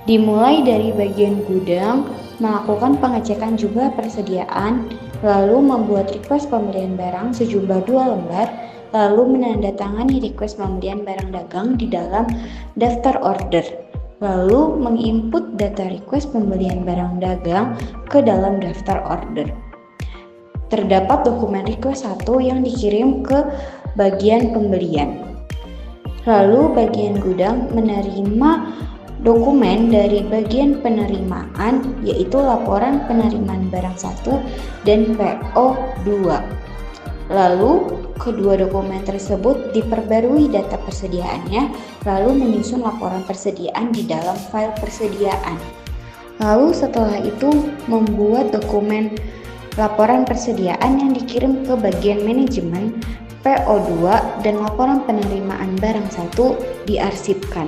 Dimulai dari bagian gudang, melakukan pengecekan jumlah persediaan, lalu membuat request pembelian barang sejumlah 2 lembar, lalu menandatangani request pembelian barang dagang di dalam daftar order, lalu menginput data request pembelian barang dagang ke dalam daftar order. Terdapat dokumen request 1 yang dikirim ke bagian pembelian. Lalu bagian gudang menerima dokumen dari bagian penerimaan, yaitu laporan penerimaan barang 1 dan PO 2. Lalu kedua dokumen tersebut diperbarui data persediaannya, lalu menyusun laporan persediaan di dalam file persediaan. Lalu setelah itu membuat dokumen laporan persediaan yang dikirim ke bagian manajemen, PO 2 dan laporan penerimaan barang 1 diarsipkan.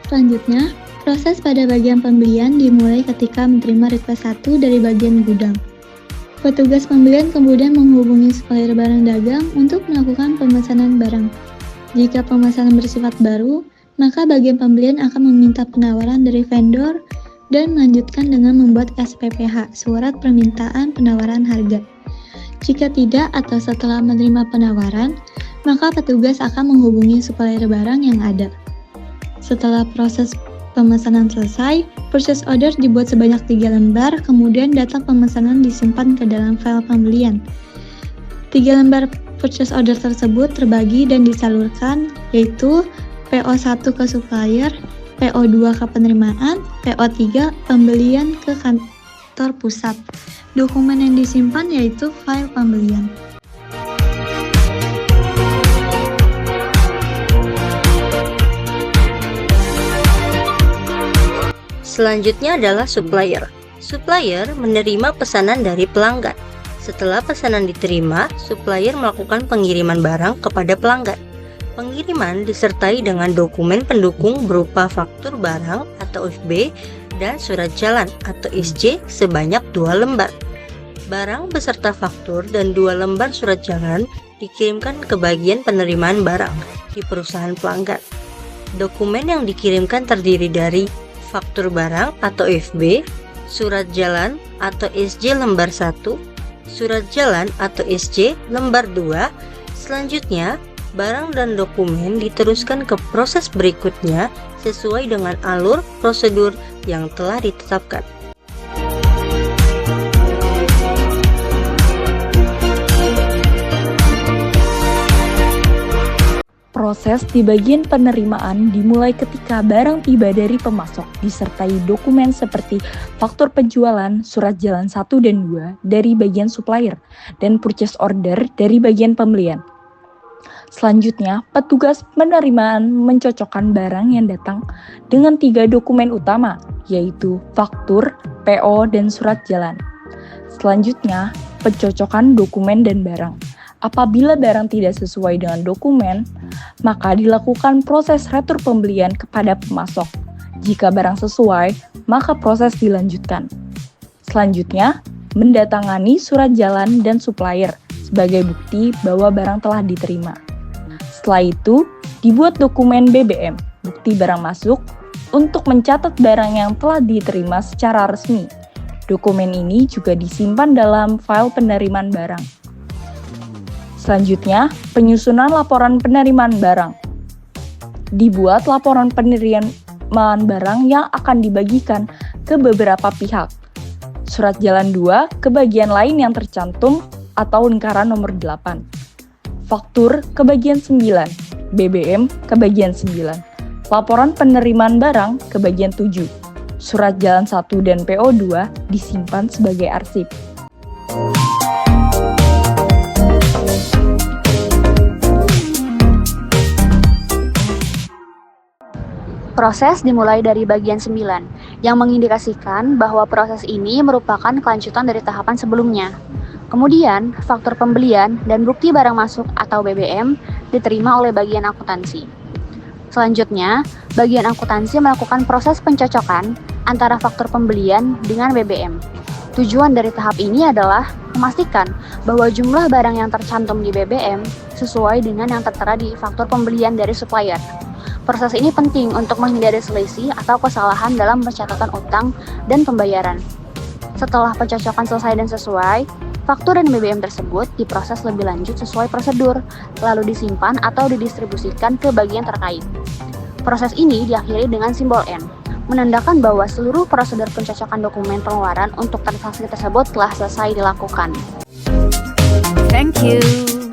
Selanjutnya, proses pada bagian pembelian dimulai ketika menerima request 1 dari bagian gudang. Petugas pembelian kemudian menghubungi supplier barang dagang untuk melakukan pemesanan barang. Jika pemesanan bersifat baru, maka bagian pembelian akan meminta penawaran dari vendor dan melanjutkan dengan membuat SPPH, surat permintaan penawaran harga. Jika tidak atau setelah menerima penawaran, maka petugas akan menghubungi supplier barang yang ada. Setelah proses pemesanan selesai, purchase order dibuat sebanyak 3 lembar, kemudian data pemesanan disimpan ke dalam file pembelian. 3 lembar purchase order tersebut terbagi dan disalurkan, yaitu PO1 ke supplier, PO2 ke penerimaan, PO3 pembelian ke kantor pusat. Dokumen yang disimpan yaitu file pembelian. Selanjutnya adalah supplier. Supplier menerima pesanan dari pelanggan. Setelah pesanan diterima, supplier melakukan pengiriman barang kepada pelanggan. Pengiriman disertai dengan dokumen pendukung berupa faktur barang atau FB dan surat jalan atau SJ sebanyak 2 lembar. Barang beserta faktur dan 2 lembar surat jalan dikirimkan ke bagian penerimaan barang di perusahaan pelanggan. Dokumen yang dikirimkan terdiri dari faktur barang atau FB, surat jalan atau SJ lembar 1, surat jalan atau SJ lembar 2. Selanjutnya, barang dan dokumen diteruskan ke proses berikutnya sesuai dengan alur prosedur yang telah ditetapkan. Proses di bagian penerimaan dimulai ketika barang tiba dari pemasok disertai dokumen seperti faktur penjualan, surat jalan 1 dan 2 dari bagian supplier, dan purchase order dari bagian pembelian. Selanjutnya, petugas penerimaan mencocokkan barang yang datang dengan 3 dokumen utama, yaitu faktur, PO, dan surat jalan. Selanjutnya, pencocokan dokumen dan barang. Apabila barang tidak sesuai dengan dokumen, maka dilakukan proses retur pembelian kepada pemasok. Jika barang sesuai, maka proses dilanjutkan. Selanjutnya, mendatangani surat jalan dan supplier sebagai bukti bahwa barang telah diterima. Setelah itu, dibuat dokumen BBM, bukti barang masuk, untuk mencatat barang yang telah diterima secara resmi. Dokumen ini juga disimpan dalam file penerimaan barang. Selanjutnya, penyusunan laporan penerimaan barang. Dibuat laporan penerimaan barang yang akan dibagikan ke beberapa pihak. Surat jalan 2 ke bagian lain yang tercantum atau lingkaran nomor 8. Faktur ke bagian 9, BBM ke bagian 9. Laporan penerimaan barang ke bagian 7. Surat jalan 1 dan PO2 disimpan sebagai arsip. Proses dimulai dari bagian 9, yang mengindikasikan bahwa proses ini merupakan kelanjutan dari tahapan sebelumnya. Kemudian, faktur pembelian dan bukti barang masuk atau BBM diterima oleh bagian akuntansi. Selanjutnya, bagian akuntansi melakukan proses pencocokan antara faktur pembelian dengan BBM. Tujuan dari tahap ini adalah memastikan bahwa jumlah barang yang tercantum di BBM sesuai dengan yang tertera di faktur pembelian dari supplier. Proses ini penting untuk menghindari selisih atau kesalahan dalam pencatatan utang dan pembayaran. Setelah pencocokan selesai dan sesuai, faktur dan BBM tersebut diproses lebih lanjut sesuai prosedur, lalu disimpan atau didistribusikan ke bagian terkait. Proses ini diakhiri dengan simbol N, menandakan bahwa seluruh prosedur pencocokan dokumen pengeluaran untuk transaksi tersebut telah selesai dilakukan. Thank you.